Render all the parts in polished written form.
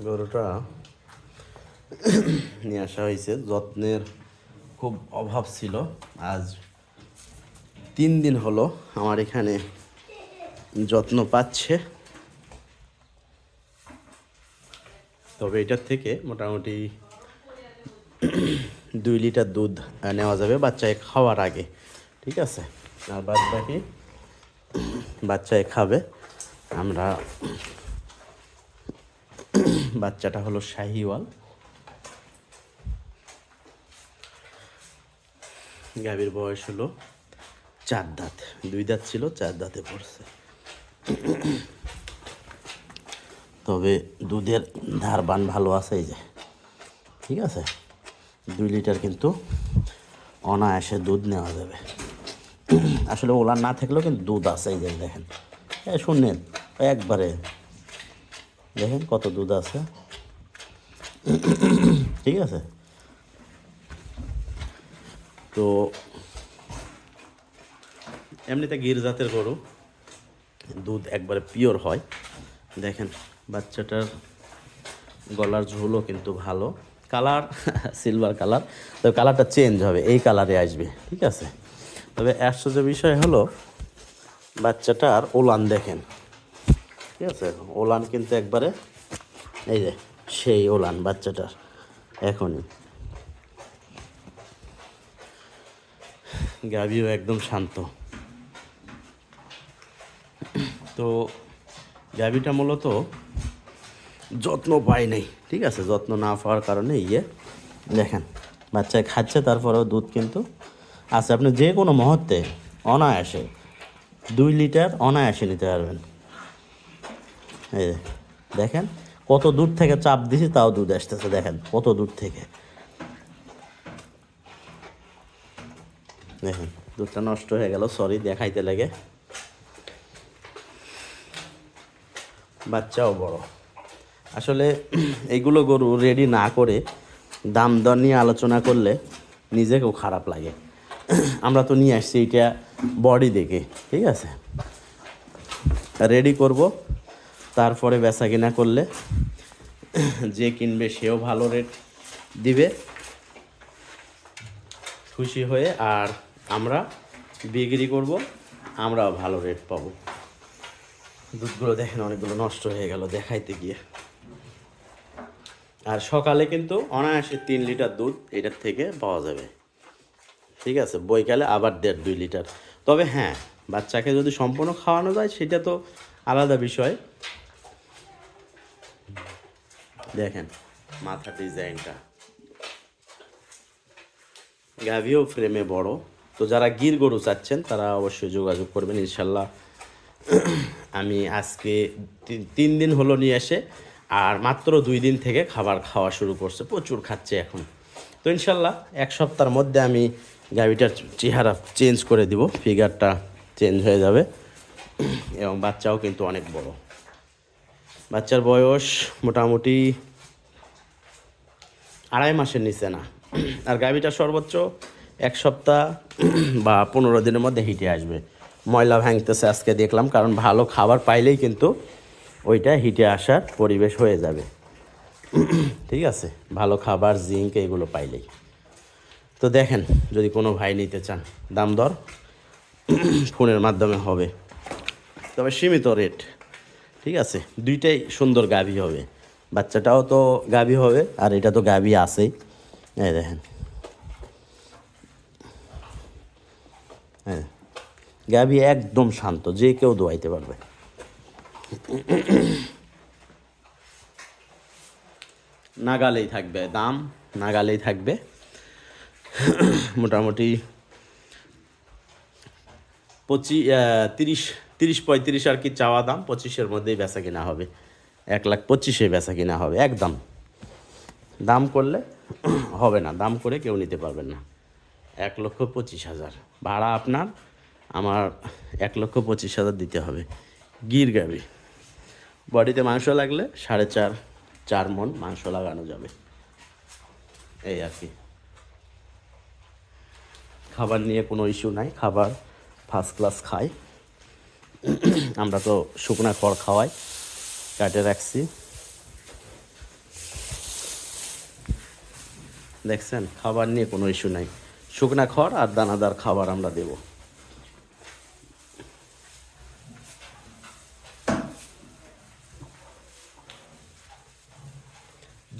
গরুটা নিয়ে আসা হয়েছে, যত্নের খুব অভাব ছিল। আজ 3 দিন হলো আমার এখানে যত্ন পাচ্ছে। তবে এটার থেকে মোটামুটি 2 লিটার দুধ নেওয়া যাবে বাচ্চায় খাওয়ার আগে, ঠিক আছে। আর বাদ বাকি বাচ্চায় খাবে। আমরা বাচ্চাটা হলো শাহিওয়াল, গাভীর বয়স হলো 4 দাঁত, 2 দাঁত ছিল 4 দাঁতে পড়ছে। তবে দুধের ধারবান ভালো আছে, এই যে ঠিক আছে। 2 লিটার কিন্তু অনায়াসে দুধ নেওয়া যাবে। আসলে ওলা না থাকলেও কিন্তু দুধ আছে, এই যে দেখেন, শুনলেন একবারে, দেখেন কত দুধ আছে, ঠিক আছে। তো এমনিতে গির জাতের গরু দুধ একবারে পিওর হয়। দেখেন বাচ্চাটার গলার ঝোলও কিন্তু ভালো, কালার সিলভার কালার, তবে কালারটা চেঞ্জ হবে, এই কালারে আসবে, ঠিক আছে। তবে আশ্চর্য বিষয় হলো বাচ্চাটার ওলান দেখেন, ঠিক আছে। ওলান কিন্তু একবারে এই যে সেই ওলান বাচ্চাটার এখনই। গাভীও একদম শান্ত। তো গাভীটা মূলত যত্ন পায় নাই, ঠিক আছে। যত্ন না পাওয়ার কারণে দেখেন বাচ্চায় খাচ্ছে, তারপরেও দুধ কিন্তু আছে। আপনি যে কোনো মুহূর্তে অনায়াসে 2 লিটার অনায়াসে নিতে পারবেন। এই দেখেন কত দূর থেকে চাপ দিছি, তাও দুধ আসতেছে, দেখেন কত দূর থেকে। দেখেন দুধটা নষ্ট হয়ে গেল, সরি দেখাইতে লাগে। বাচ্চাও বড়। আসলে এইগুলো গরু রেডি না করে দাম দর নিয়ে আলোচনা করলে নিজেকেও খারাপ লাগে। আমরা তো নিয়ে আসছি এইটা বডি দেখে, ঠিক আছে। রেডি করব, তারপরে বেচা কিনা করলে যে কিনবে সেও ভালো রেট দিবে খুশি হয়ে, আর আমরা বিক্রি করব, আমরাও ভালো রেট পাবো। দুধগুলো দেখেন অনেকগুলো নষ্ট হয়ে গেল দেখাইতে গিয়ে। আর সকালে কিন্তু অনায়াসে 3 লিটার দুধ এটার থেকে পাওয়া যাবে, ঠিক আছে। বৈকালে আবার 1.5-2 লিটার। তবে হ্যাঁ, বাচ্চাকে যদি সম্পূর্ণ খাওয়ানো যায় সেটা তো আলাদা বিষয়। দেখেন মাথার ডিজাইনটা, গাভীও ফ্রেমে বড়। তো যারা গির গরু চাচ্ছেন তারা অবশ্যই যোগাযোগ করবেন ইনশাল্লাহ। আমি আজকে 3 দিন হলো নিয়ে এসে, আর মাত্র 2 দিন থেকে খাবার খাওয়া শুরু করছে, প্রচুর খাচ্ছে এখন। তো ইনশাল্লাহ 1 সপ্তাহের মধ্যে আমি গাভীটার চেহারা চেঞ্জ করে দিব, ফিগারটা চেঞ্জ হয়ে যাবে, এবং বাচ্চাও কিন্তু অনেক বড়। বাচ্চার বয়স মোটামুটি 2.5 মাসের নিচে না। আর গাভীটা সর্বোচ্চ 1 সপ্তাহ বা 15 দিনের মধ্যে হিটে আসবে। ময়লা ভাঙতেছে আজকে দেখলাম, কারণ ভালো খাবার পাইলেই কিন্তু ওইটা হিটে আসার পরিবেশ হয়ে যাবে, ঠিক আছে। ভালো খাবার, জিঙ্ক এগুলো পাইলেই। তো দেখেন যদি কোনো ভাই নিতে চান, দাম দর ফোনের মাধ্যমে হবে, তবে সীমিত রেট, ঠিক আছে। দুইটাই সুন্দর গাভী হবে, বাচ্চাটাও তো গাভী হবে, আর এটা তো গাভী আছেই। এই দেখেন, হ্যাঁ গাভী একদম শান্ত, যে কেউ দোয়াইতে পারবে। নাগালেই থাকবে দাম, নাগালেই থাকবে। মোটামুটি 30-35 আর কি চাওয়া দাম, 25-এর মধ্যেই বেচা কিনা হবে। 1,25,000 বেচা কিনা হবে একদম। দাম করলে হবে না, দাম করে কেউ নিতে পারবেন না। 1,25,000 ভাড়া আপনার, আমার 1,25,000 দিতে হবে। গির গাভী, বডিতে মাংস লাগলে 4.5-4 মণ মাংস লাগানো যাবে, এই আর কি। খাবার নিয়ে কোনো ইস্যু নাই, খাবার ফার্স্ট ক্লাস খাই। আমরা তো শুকনা খড় খাওয়াই, কাটে রাখছি। দেখছেন, খাবার নিয়ে কোনো ইস্যু নাই। শুকনা খড় আর দানাদার খাবার আমরা দেব।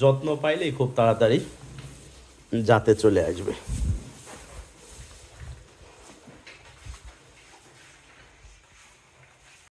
যত্ন পাইলেই খুব তাড়াতাড়ি জাতে চলে আসবে।